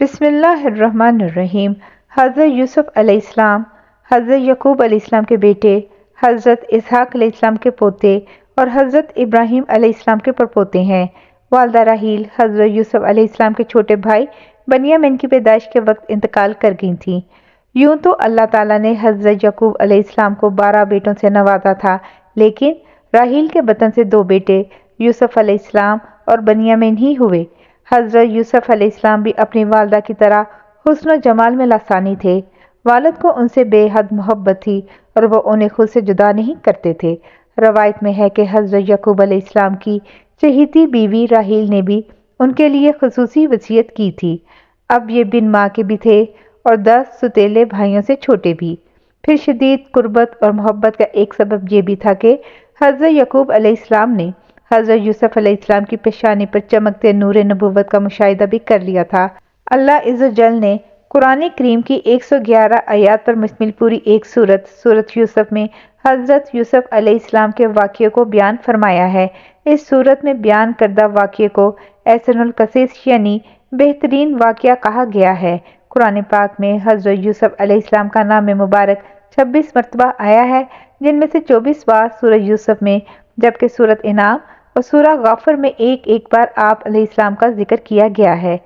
بسم اللہ الرحمن الرحیم۔ حضرت یوسف علیہ السلام حضرت یعقوب علیہ السلام کے بیٹے، حضرت اسحاق علیہ السلام کے پوتے اور حضرت ابراہیم علیہ السلام کے پڑپوتے ہیں۔ والدہ راحیل حضرت یوسف علیہ السلام کے چھوٹے بھائی بنیامین کی پیدائش کے وقت انتقال کر گئی تھیں۔ یوں تو اللہ تعالیٰ نے حضرت یعقوب علیہ السلام کو 12 بیٹوں سے نوازا تھا، لیکن راحیل کے بطن سے 2 بیٹے یوسف علیہ السلام اور بنیامین ہی ہوئے۔ حضرت یوسف علیہ السلام بھی اپنی والدہ کی طرح حسن و جمال میں لسانی تھے۔ والد کو ان سے بے حد محبت تھی اور وہ انہیں خود سے جدا نہیں کرتے تھے۔ روایت میں ہے کہ حضرت یعقوب علیہ السلام کی چہیتی بیوی راحیل نے بھی ان کے لیے خصوصی وصیت کی تھی۔ اب یہ بن ماں کے بھی تھے اور 10 ستیلے بھائیوں سے چھوٹے بھی۔ پھر شدید قربت اور محبت کا ایک سبب یہ بھی تھا کہ حضرت یعقوب علیہ السلام نے حضرت یوسف علیہ السلام کی پیشانی پر چمکتے نور نبوت کا مشاہدہ بھی کر لیا تھا۔ اللہ عز و جل نے قرآن کریم کی 111 آیات پر مشتمل پوری ایک سورت یوسف میں حضرت یوسف علیہ السلام کے واقعے کو بیان فرمایا ہے۔ اس سورت میں بیان کردہ واقعے کو احسن القصص یعنی بہترین واقعہ کہا گیا ہے۔ قرآن پاک میں حضرت یوسف علیہ السلام کا نام مبارک 26 مرتبہ آیا ہے، جن میں سے 24 بار سورہ یوسف میں، جبکہ سورت انعام اور سورہ غافر میں ایک بار آپ علیہ السلام کا ذکر کیا گیا ہے۔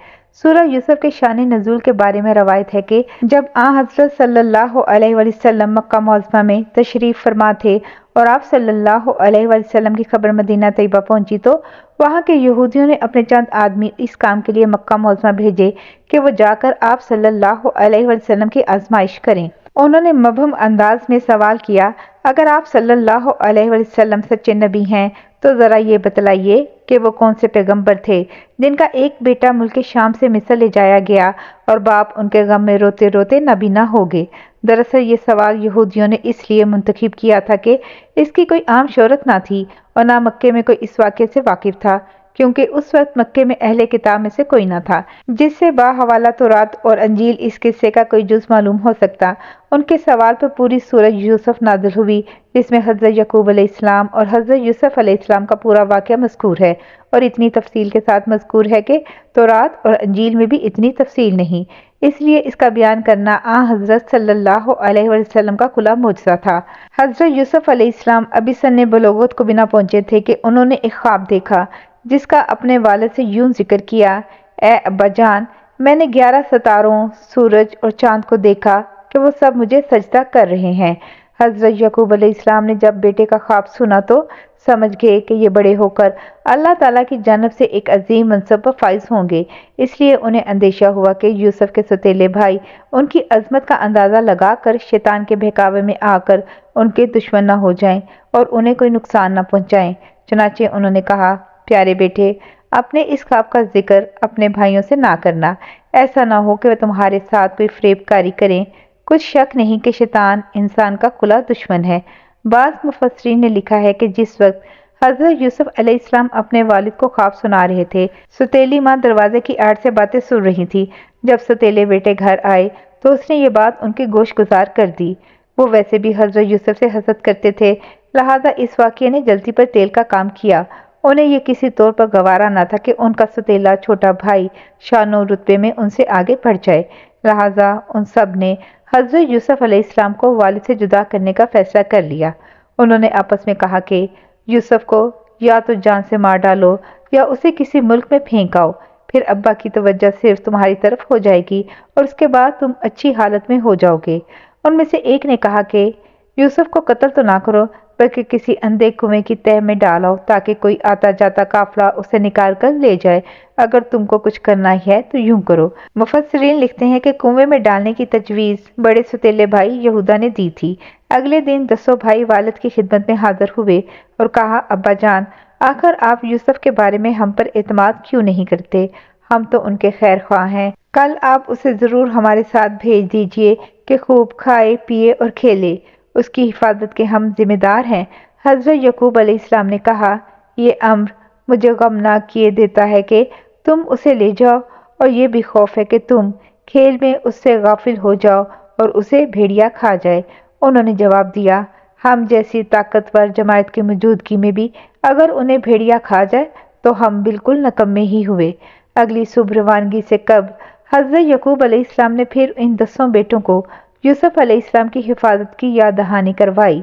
سورہ یوسف کے شان نزول کے بارے میں روایت ہے کہ جب حضرت صلی اللہ علیہ وسلم مکہ معظمہ میں تشریف فرما تھے اور آپ صلی اللہ علیہ وسلم کی خبر مدینہ طیبہ پہنچی تو وہاں کے یہودیوں نے اپنے چند آدمی اس کام کے لیے مکہ معظمہ بھیجے کہ وہ جا کر آپ صلی اللہ علیہ وسلم کی آزمائش کریں۔ انہوں نے مبہم انداز میں سوال کیا، اگر آپ صلی اللہ علیہ وسلم سچے نبی ہیں تو ذرا یہ بتلائیے کہ وہ کون سے پیغمبر تھے جن کا ایک بیٹا ملک شام سے مصر لے جایا گیا اور باپ ان کے غم میں روتے روتے نابینا ہو گئے۔ دراصل یہ سوال یہودیوں نے اس لیے منتخب کیا تھا کہ اس کی کوئی عام شہرت نہ تھی اور نہ مکے میں کوئی اس واقعے سے واقف تھا، کیونکہ اس وقت مکے میں اہل کتاب میں سے کوئی نہ تھا جس سے باحوالہ تورات اور انجیل اس قصے کا کوئی جز معلوم ہو سکتا۔ ان کے سوال پر پوری سورہ یوسف نازل ہوئی، جس میں حضرت یعقوب علیہ السلام اور حضرت یوسف علیہ السلام کا پورا واقعہ مذکور ہے، اور اتنی تفصیل کے ساتھ مذکور ہے کہ تورات اور انجیل میں بھی اتنی تفصیل نہیں۔ اس لیے اس کا بیان کرنا حضرت صلی اللہ علیہ وسلم کا کھلا معجزہ تھا۔ حضرت یوسف علیہ السلام ابھی سن بلوغت کو بھی نہ پہنچے تھے کہ انہوں نے ایک خواب دیکھا جس کا اپنے والد سے یوں ذکر کیا، اے ابا جان، میں نے 11 ستاروں، سورج اور چاند کو دیکھا کہ وہ سب مجھے سجدہ کر رہے ہیں۔ حضرت یعقوب علیہ السلام نے جب بیٹے کا خواب سنا تو سمجھ گئے کہ یہ بڑے ہو کر اللہ تعالیٰ کی جانب سے ایک عظیم منصب پر فائز ہوں گے، اس لیے انہیں اندیشہ ہوا کہ یوسف کے ستیلے بھائی ان کی عظمت کا اندازہ لگا کر شیطان کے بہکاوے میں آ کر ان کے دشمن نہ ہو جائیں اور انہیں کوئی نقصان نہ پہنچائیں۔ چنانچہ انہوں نے کہا، پیارے بیٹے، اپنے اس خواب کا ذکر اپنے بھائیوں سے نہ کرنا، ایسا نہ ہو کہ وہ تمہارے ساتھ کوئی فریب کاری کریں۔ کچھ شک نہیں کہ شیطان انسان کا کھلا دشمن ہے۔ بعض مفسرین نے لکھا ہے کہ جس وقت حضرت یوسف علیہ السلام اپنے والد کو خواب سنا رہے تھے، ستیلی ماں دروازے کی آڑ سے باتیں سن رہی تھی۔ جب ستیلے بیٹے گھر آئے تو اس نے یہ بات ان کی گوش گزار کر دی۔ وہ ویسے بھی حضرت یوسف سے حسد کرتے تھے، لہٰذا اس واقعے نے جلدی پر تیل کا کام کیا۔ انہیں یہ کسی طور پر گوارا نہ تھا کہ ان کا ستیلا چھوٹا بھائی شان و رتبے میں ان سے آگے بڑھ جائے، لہٰذا ان سب نے حضرت یوسف علیہ السلام کو والد سے جدا کرنے کا فیصلہ کر لیا۔ انہوں نے آپس میں کہا کہ یوسف کو یا تو جان سے مار ڈالو یا اسے کسی ملک میں پھینک آؤ، پھر ابا کی توجہ صرف تمہاری طرف ہو جائے گی اور اس کے بعد تم اچھی حالت میں ہو جاؤ گے۔ ان میں سے ایک نے کہا کہ یوسف کو قتل تو نہ کرو، بلکہ کسی اندھے کنویں کی تہ میں ڈالو تاکہ کوئی آتا جاتا قافلہ اسے نکال کر لے جائے۔ اگر تم کو کچھ کرنا ہی ہے تو یوں کرو۔ مفسرین لکھتے ہیں کہ کنویں میں ڈالنے کی تجویز بڑے ستیلے بھائی یہودا نے دی تھی۔ اگلے دن 10 بھائی والد کی خدمت میں حاضر ہوئے اور کہا، ابا جان، آخر آپ یوسف کے بارے میں ہم پر اعتماد کیوں نہیں کرتے؟ ہم تو ان کے خیر خواہ ہیں، کل آپ اسے ضرور ہمارے ساتھ بھیج دیجئے کہ خوب کھائے پیے اور کھیلے، اس کی حفاظت کے ہم ذمہ دار ہیں۔ حضرت یعقوب علیہ السلام نے کہا، یہ امر مجھے غمناک کیے دیتا ہے کہ تم اسے لے جاؤ، اور یہ بھی خوف ہے کہ تم کھیل میں اس سے غافل ہو جاؤ اور اسے بھیڑیا کھا جائے۔ انہوں نے جواب دیا، ہم جیسی طاقتور جماعت کی موجودگی میں بھی اگر انہیں بھیڑیا کھا جائے تو ہم بالکل نکمے ہی ہوئے۔ اگلی صبح روانگی سے قبل حضرت یعقوب علیہ السلام نے پھر ان 10 بیٹوں کو یوسف علیہ السلام کی حفاظت کی یاد دہانی کروائی۔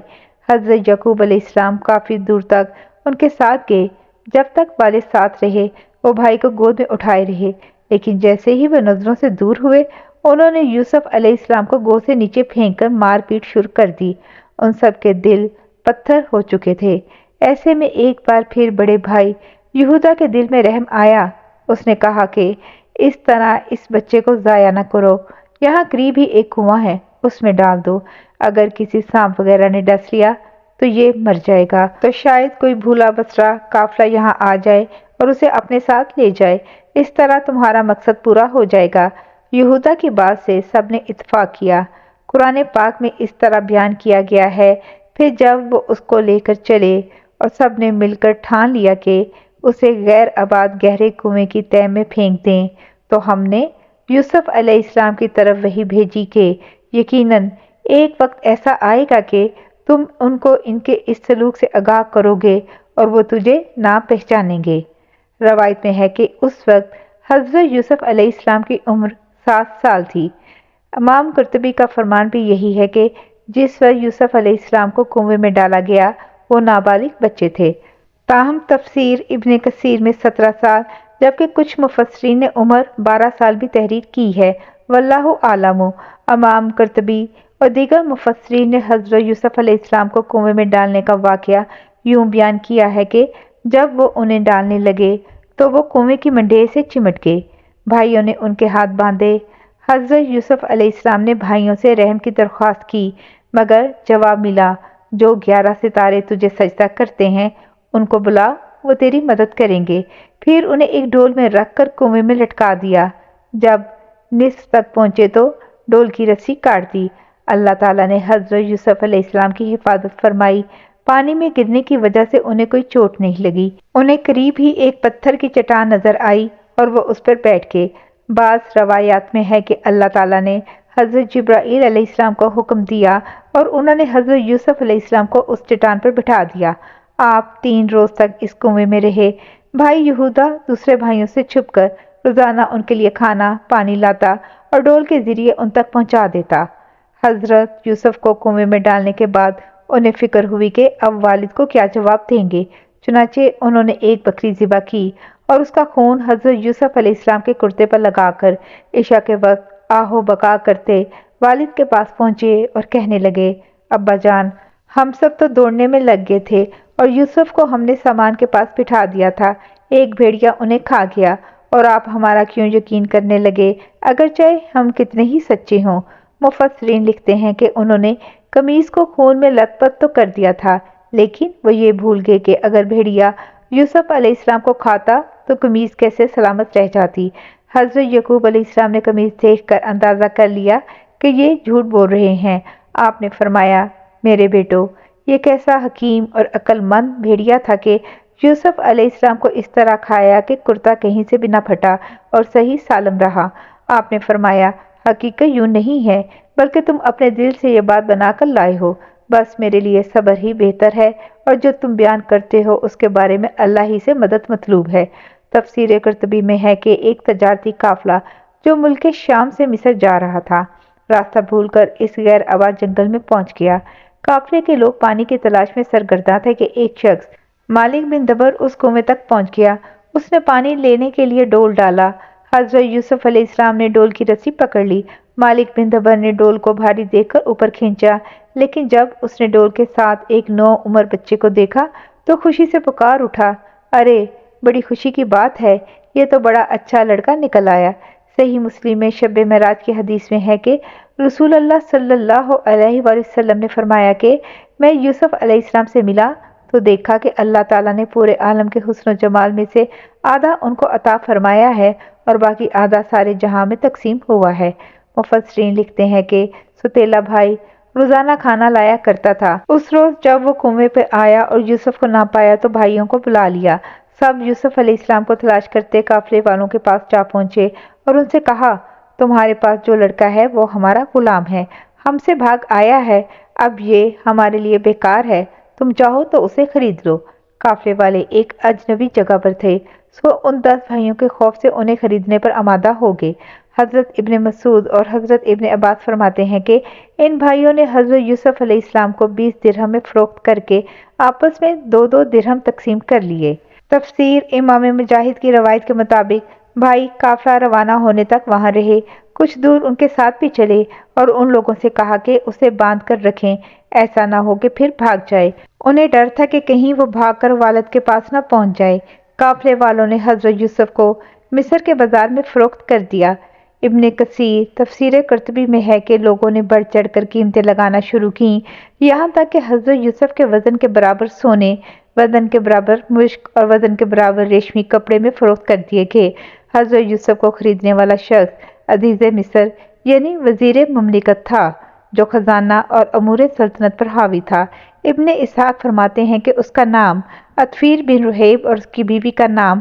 حضرت یعقوب علیہ السلام کافی دور تک ان کے ساتھ گئے۔ جب تک والد ساتھ رہے وہ بھائی کو گود میں اٹھائے رہے، لیکن جیسے ہی وہ نظروں سے دور ہوئے انہوں نے یوسف علیہ السلام کو گود سے نیچے پھینک کر مار پیٹ شروع کر دی۔ ان سب کے دل پتھر ہو چکے تھے۔ ایسے میں ایک بار پھر بڑے بھائی یہودا کے دل میں رحم آیا۔ اس نے کہا کہ اس طرح اس بچے کو ضائع نہ کرو، یہاں قریب ہی ایک کنواں ہے، اس میں ڈال دو۔ اگر کسی سانپ وغیرہ نے ڈس لیا تو یہ مر جائے گا، تو شاید کوئی بھولا بسرا قافلہ یہاں آ جائے اور اسے اپنے ساتھ لے جائے، اس طرح تمہارا مقصد پورا ہو جائے گا۔ یہودا کی بات سے سب نے اتفاق کیا۔ قرآن پاک میں اس طرح بیان کیا گیا ہے، پھر جب وہ اس کو لے کر چلے اور سب نے مل کر ٹھان لیا کہ اسے غیر آباد گہرے کنویں کی تہ میں پھینک دیں، تو ہم نے یوسف علیہ السلام کی طرف وحی بھیجی کہ یقیناً ایک وقت ایسا آئے گا کہ تم ان کو ان کے اس سلوک سے آگاہ کرو گے اور وہ تجھے نہ پہچانیں گے۔ روایت میں ہے کہ اس وقت حضرت یوسف علیہ السلام کی عمر 7 سال تھی۔ امام قرطبی کا فرمان بھی یہی ہے کہ جس وقت یوسف علیہ السلام کو کنویں میں ڈالا گیا وہ نابالغ بچے تھے۔ تاہم تفسیر ابن کثیر میں 17 سال جبکہ کچھ مفسرین نے عمر 12 سال بھی تحریر کی ہے، واللہ اعلم۔ امام قرطبی اور دیگر مفسرین نے حضرت یوسف علیہ السلام کو کنویں میں ڈالنے کا واقعہ یوں بیان کیا ہے کہ جب وہ انہیں ڈالنے لگے تو وہ کنویں کی منڈیر سے چمٹ گئے۔ بھائیوں نے ان کے ہاتھ باندھے۔ حضرت یوسف علیہ السلام نے بھائیوں سے رحم کی درخواست کی، مگر جواب ملا، جو 11 ستارے تجھے سجدہ کرتے ہیں ان کو بلا، وہ تیری مدد کریں گے۔ پھر انہیں ایک ڈول میں رکھ کر کنویں میں لٹکا دیا۔ جب نصف تک پہنچے تو ڈول کی رسی کاٹ دی۔ اللہ تعالیٰ نے حضرت یوسف علیہ السلام کی حفاظت فرمائی۔ پانی میں گرنے کی وجہ سے انہیں کوئی چوٹ نہیں لگی۔ انہیں قریب ہی ایک پتھر کی چٹان نظر آئی اور وہ اس پر بیٹھ گئے۔ بعض روایات میں ہے کہ اللہ تعالیٰ نے حضرت جبرائیل علیہ السلام کو حکم دیا اور انہوں نے حضرت یوسف علیہ السلام کو اس چٹان پر بٹھا دیا۔ آپ 3 روز تک اس کنویں میں رہے۔ بھائی یہودا دوسرے بھائیوں سے چھپ کر روزانہ ان کے لیے کھانا پانی لاتا اور ڈول کے ذریعے ان تک پہنچا دیتا۔ حضرت یوسف کو کنویں میں ڈالنے کے بعد انہیں فکر ہوئی کہ اب والد کو کیا جواب دیں گے، چنانچہ انہوں نے ایک بکری ذبح کی اور اس کا خون حضرت یوسف علیہ السلام کے کرتے پر لگا کر عشاء کے وقت آہو بکا کرتے والد کے پاس پہنچے اور کہنے لگے، ابا جان، ہم سب تو دوڑنے میں لگ گئے تھے اور یوسف کو ہم نے سامان کے پاس بٹھا دیا تھا، ایک بھیڑیا انہیں کھا گیا اور آپ ہمارا کیوں یقین کرنے لگے اگرچہ ہم کتنے ہی سچے ہوں۔ مفسرین لکھتے ہیں کہ انہوں نے قمیص کو خون میں لت پت تو کر دیا تھا، لیکن وہ یہ بھول گئے کہ اگر بھیڑیا یوسف علیہ السلام کو کھاتا تو قمیص کیسے سلامت رہ جاتی۔ حضرت یعقوب علیہ السلام نے قمیص دیکھ کر اندازہ کر لیا کہ یہ جھوٹ بول رہے ہیں۔ آپ نے فرمایا، میرے بیٹو، یہ کیسا حکیم اور عقل مند بھیڑیا تھا کہ یوسف علیہ السلام کو اس طرح کھایا کہ کرتا کہیں سے بھی نہ پھٹا اور صحیح سالم رہا۔ آپ نے فرمایا، حقیقت یوں نہیں ہے، بلکہ تم اپنے دل سے یہ بات بنا کر لائے ہو، بس میرے لیے صبر ہی بہتر ہے اور جو تم بیان کرتے ہو اس کے بارے میں اللہ ہی سے مدد مطلوب ہے۔ تفسیر قرطبی میں ہے کہ ایک تجارتی قافلہ جو ملک شام سے مصر جا رہا تھا، راستہ بھول کر اس غیر آباد جنگل میں پہنچ گیا۔ قافلے کے لوگ پانی کی تلاش میں سرگرداں تھے کہ ایک شخص مالک بن دبر اس کنویں تک پہنچ گیا۔ اس نے پانی لینے کے لیے ڈول ڈالا۔ حضرت یوسف علیہ السلام نے ڈول کی رسی پکڑ لی۔ مالک بن دبر نے ڈول کو بھاری دیکھ کر اوپر کھینچا، لیکن جب اس نے ڈول کے ساتھ ایک 9 عمر بچے کو دیکھا تو خوشی سے پکار اٹھا، ارے بڑی خوشی کی بات ہے، یہ تو بڑا اچھا لڑکا نکل آیا۔ صحیح مسلم میں شب معراج کی حدیث میں ہے کہ رسول اللہ صلی اللہ علیہ وآلہ وسلم نے فرمایا کہ میں یوسف علیہ السلام سے ملا تو دیکھا کہ اللہ تعالیٰ نے پورے عالم کے حسن و جمال میں سے آدھا ان کو عطا فرمایا ہے اور باقی آدھا سارے جہاں میں تقسیم ہوا ہے۔ مفسرین لکھتے ہیں کہ ستیلا بھائی روزانہ کھانا لایا کرتا تھا۔ اس روز جب وہ کنویں پہ آیا اور یوسف کو نہ پایا تو بھائیوں کو بلا لیا۔ سب یوسف علیہ السلام کو تلاش کرتے قافلے والوں کے پاس جا پہنچے اور ان سے کہا، تمہارے پاس جو لڑکا ہے وہ ہمارا غلام ہے، ہم سے بھاگ آیا ہے، اب یہ ہمارے لیے بیکار ہے، تم چاہو تو اسے خرید لو۔ قافلے والے ایک اجنبی جگہ پر تھے، سو ان 10 بھائیوں کے خوف سے انہیں خریدنے پر آمادہ ہو گئے۔ حضرت ابن مسعود اور حضرت ابن عباس فرماتے ہیں کہ ان بھائیوں نے حضرت یوسف علیہ السلام کو 20 درہم میں فروخت کر کے آپس میں 2 درہم تقسیم کر لیے۔ تفسیر امام مجاہد کی روایت کے مطابق بھائی قافلہ روانہ ہونے تک وہاں رہے، کچھ دور ان کے ساتھ بھی چلے اور ان لوگوں سے کہا کہ اسے باندھ کر رکھیں، ایسا نہ ہو کہ پھر بھاگ جائے۔ انہیں ڈر تھا کہ کہیں وہ بھاگ کر والد کے پاس نہ پہنچ جائے۔ قافلے والوں نے حضرت یوسف کو مصر کے بازار میں فروخت کر دیا۔ ابن کثیر تفسیر قرطبی میں ہے کہ لوگوں نے بڑھ چڑھ کر قیمتیں لگانا شروع کیں، یہاں تک کہ حضرت یوسف کے وزن کے برابر سونے، وزن کے برابر مشک اور وزن کے برابر ریشمی کپڑے میں فروخت کر دیے گئے۔ حضرت یوسف کو خریدنے والا شخص عزیز مصر یعنی وزیر مملکت تھا، جو خزانہ اور امور سلطنت پر حاوی تھا۔ ابن اسحاق فرماتے ہیں کہ اس کا نام عطفیر بن رحیب اور اس کی بیوی کا نام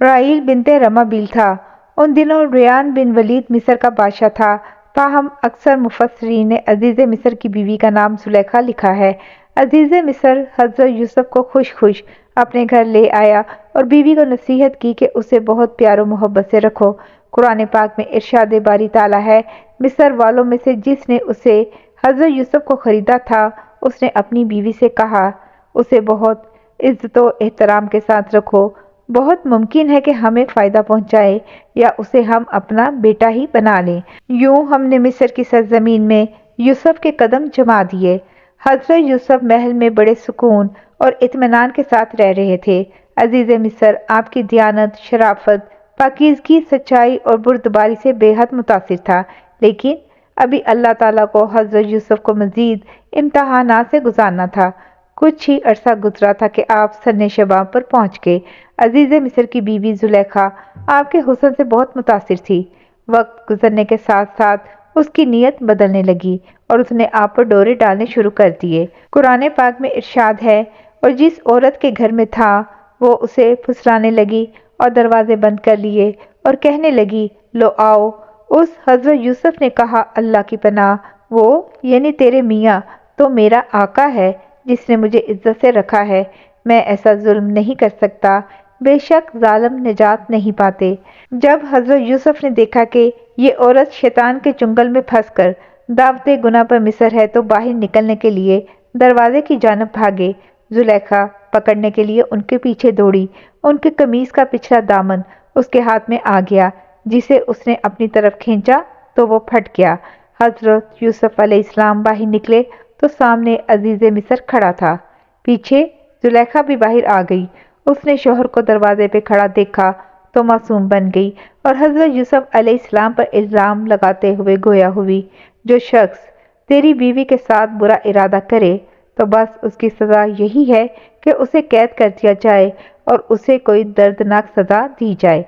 رائل بنت رمابیل تھا۔ ان دنوں ریان بن ولید مصر کا بادشاہ تھا، تاہم اکثر مفسرین نے عزیز مصر کی بیوی کا نام زلیخا لکھا ہے۔ عزیز مصر حضرت یوسف کو خوش خوش اپنے گھر لے آیا اور بیوی کو نصیحت کی کہ اسے بہت پیار و محبت سے رکھو۔ قرآن پاک میں ارشاد باری تعالیٰ ہے، مصر والوں میں سے جس نے اسے حضرت یوسف کو خریدا تھا اس نے اپنی بیوی سے کہا اسے بہت عزت و احترام کے ساتھ رکھو، بہت ممکن ہے کہ ہمیں فائدہ پہنچائے یا اسے ہم اپنا بیٹا ہی بنا لیں۔ یوں ہم نے مصر کی سرزمین میں یوسف کے قدم جما دیے۔ حضرت یوسف محل میں بڑے سکون اور اطمینان کے ساتھ رہ رہے تھے۔ عزیز مصر آپ کی دیانت، شرافت، پاکیزگی، سچائی اور بردباری سے بے حد متاثر تھا، لیکن ابھی اللہ تعالیٰ کو حضرت یوسف کو مزید امتحانات سے گزارنا تھا۔ کچھ ہی عرصہ گزرا تھا کہ آپ سن شباب پر پہنچ گئے۔ عزیز مصر کی بیوی زلیخا آپ کے حسن سے بہت متاثر تھی۔ وقت گزرنے کے ساتھ ساتھ اس کی نیت بدلنے لگی اور اس نے آپ پر ڈورے ڈالنے شروع کر دیے۔ قرآن پاک میں ارشاد ہے، اور جس عورت کے گھر میں تھا وہ اسے پھسلانے لگی اور دروازے بند کر لیے اور کہنے لگی لو آؤ۔ اس حضرت یوسف نے کہا اللہ کی پناہ، وہ یعنی تیرے میاں تو میرا آقا ہے جس نے مجھے عزت سے رکھا ہے، میں ایسا ظلم نہیں کر سکتا، بے شک ظالم نجات نہیں پاتے۔ جب حضرت یوسف نے دیکھا کہ یہ عورت شیطان کے چنگل میں پھنس کر دعوت گناہ پر مصر ہے تو باہر نکلنے کے لیے دروازے کی جانب بھاگے۔ زلیخا پکڑنے کے لیے ان کے پیچھے دوڑی، ان کی قمیص کا پچھلا دامن اس کے ہاتھ میں آ گیا، جسے اس نے اپنی طرف کھینچا تو وہ پھٹ گیا۔ حضرت یوسف علیہ السلام باہر نکلے تو سامنے عزیز مصر کھڑا تھا، پیچھے زلیخا بھی باہر آ گئی۔ اس نے شوہر کو دروازے پہ کھڑا دیکھا تو معصوم بن گئی اور حضرت یوسف علیہ السلام پر الزام لگاتے ہوئے گویا ہوئی، جو شخص تیری بیوی کے ساتھ برا ارادہ کرے تو بس اس کی سزا یہی ہے کہ اسے قید کر دیا جائے اور اسے کوئی دردناک سزا دی جائے۔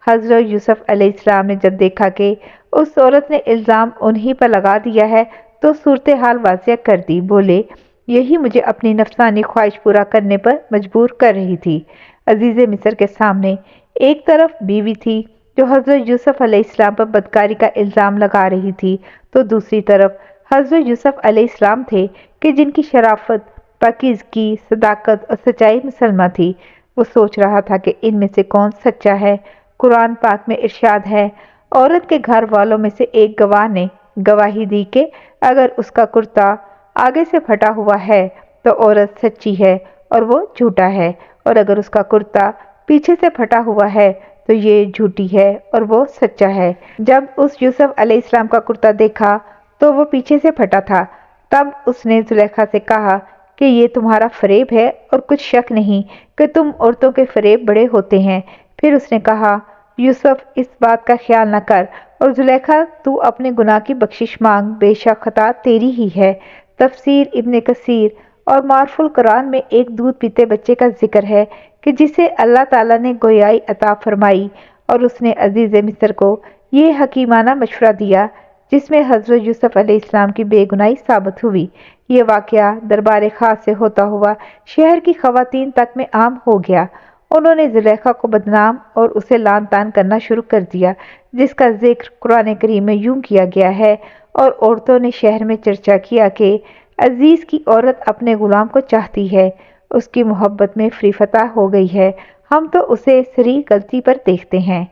حضرت یوسف علیہ السلام نے جب دیکھا کہ اس عورت نے الزام انہی پر لگا دیا ہے تو صورتحال واضح کر دی، بولے یہی مجھے اپنی نفسانی خواہش پورا کرنے پر مجبور کر رہی تھی۔ عزیز مصر کے سامنے ایک طرف بیوی تھی جو حضرت یوسف علیہ السلام پر بدکاری کا الزام لگا رہی تھی، تو دوسری طرف حضرت یوسف علیہ السلام تھے کہ جن کی شرافت، پاکیزگی، صداقت اور سچائی مسلمہ تھی۔ وہ سوچ رہا تھا کہ ان میں سے کون سچا ہے۔ قرآن پاک میں ارشاد ہے، عورت کے گھر والوں میں سے ایک گواہ نے گواہی دی کہ اگر اس کا کرتا آگے سے پھٹا ہوا ہے تو عورت سچی ہے اور وہ جھوٹا ہے، اور اگر اس کا کرتا پیچھے سے پھٹا ہوا ہے تو یہ جھوٹی ہے اور وہ سچا ہے۔ جب اس یوسف علیہ السلام کا کرتا دیکھا تو وہ پیچھے سے پھٹا تھا، تب اس نے زلیخا سے کہا کہ یہ تمہارا فریب ہے اور کچھ شک نہیں کہ تم عورتوں کے فریب بڑے ہوتے ہیں۔ پھر اس نے کہا یوسف اس بات کا خیال نہ کر، اور زلیخا تو اپنے گناہ کی بخشش مانگ، بے شک خطا تیری ہی ہے۔ تفسیر ابن کثیر اور معرف القرآن میں ایک دودھ پیتے بچے کا ذکر ہے کہ جسے اللہ تعالیٰ نے گویائی عطا فرمائی اور اس نے عزیز مصر کو یہ حکیمانہ مشورہ دیا جس میں حضرت یوسف علیہ السلام کی بے گناہی ثابت ہوئی۔ یہ واقعہ دربار خاص سے ہوتا ہوا شہر کی خواتین تک میں عام ہو گیا۔ انہوں نے زلیخا کو بدنام اور اسے لعن طعن کرنا شروع کر دیا، جس کا ذکر قرآن کریم میں یوں کیا گیا ہے، اور عورتوں نے شہر میں چرچا کیا کہ عزیز کی عورت اپنے غلام کو چاہتی ہے، اس کی محبت میں فری فتح ہو گئی ہے، ہم تو اسے سری غلطی پر دیکھتے ہیں۔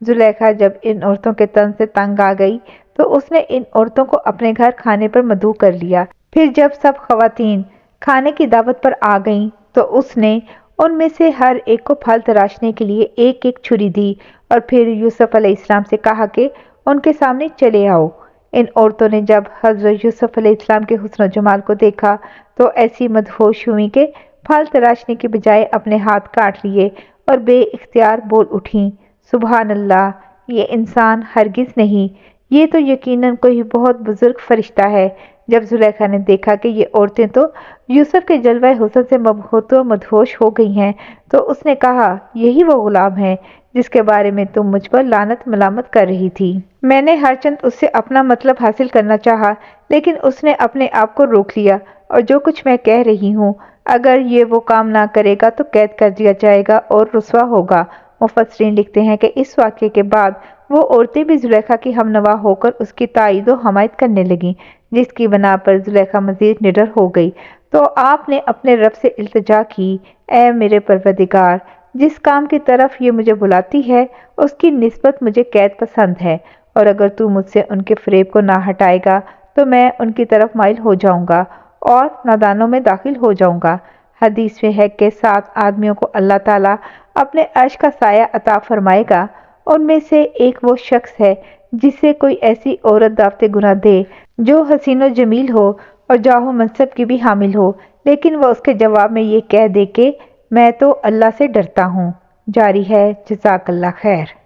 زلیخا جب ان عورتوں کے تن سے تنگ آ گئی تو اس نے ان عورتوں کو اپنے گھر کھانے پر مدعو کر لیا۔ پھر جب سب خواتین کھانے کی دعوت پر آ گئیں تو اس نے ان میں سے ہر ایک کو پھل تراشنے کے لیے ایک ایک چھری دی اور پھر یوسف علیہ السلام سے کہا کہ ان کے سامنے چلے آؤ۔ ان عورتوں نے جب حضرت یوسف علیہ السلام کے حسن و جمال کو دیکھا تو ایسی مدہوش ہوئیں کہ پھل تراشنے کے بجائے اپنے ہاتھ کاٹ لیے اور بے اختیار بول اٹھیں، سبحان اللہ، یہ انسان ہرگز نہیں، یہ تو یقیناً کوئی بہت بزرگ فرشتہ ہے۔ جب زلیخا نے دیکھا کہ یہ عورتیں تو یوسف کے جلوہ حسن سے مبہوت و مدہوش ہو گئی ہیں تو اس نے کہا، یہی وہ غلام ہے جس کے بارے میں تم مجھ پر لعنت ملامت کر رہی تھی۔ میں نے ہر چند اس سے اپنا مطلب حاصل کرنا چاہا لیکن اس نے اپنے آپ کو روک لیا، اور جو کچھ میں کہہ رہی ہوں اگر یہ وہ کام نہ کرے گا تو قید کر دیا جائے گا اور رسوا ہوگا۔ مفسرین لکھتے ہیں کہ اس واقعے کے بعد وہ عورتیں بھی زلیخا کی ہمنوا ہو کر اس کی تائید و حمایت کرنے لگیں، جس کی بنا پر زلیخا مزید نڈر ہو گئی تو آپ نے اپنے رب سے التجا کی، اے میرے پروردگار، جس کام کی طرف یہ مجھے بلاتی ہے اس کی نسبت مجھے قید پسند ہے، اور اگر تو مجھ سے ان کے فریب کو نہ ہٹائے گا تو میں ان کی طرف مائل ہو جاؤں گا اور نادانوں میں داخل ہو جاؤں گا۔ حدیث میں ہے کہ 7 آدمیوں کو اللہ تعالیٰ اپنے عرش کا سایہ عطا فرمائے گا، ان میں سے ایک وہ شخص ہے جسے کوئی ایسی عورت دعوت گناہ دے جو حسین و جمیل ہو اور جاہ و منصب کی بھی حامل ہو، لیکن وہ اس کے جواب میں یہ کہہ دے کہ میں تو اللہ سے ڈرتا ہوں۔ جاری ہے، جزاک اللہ خیر۔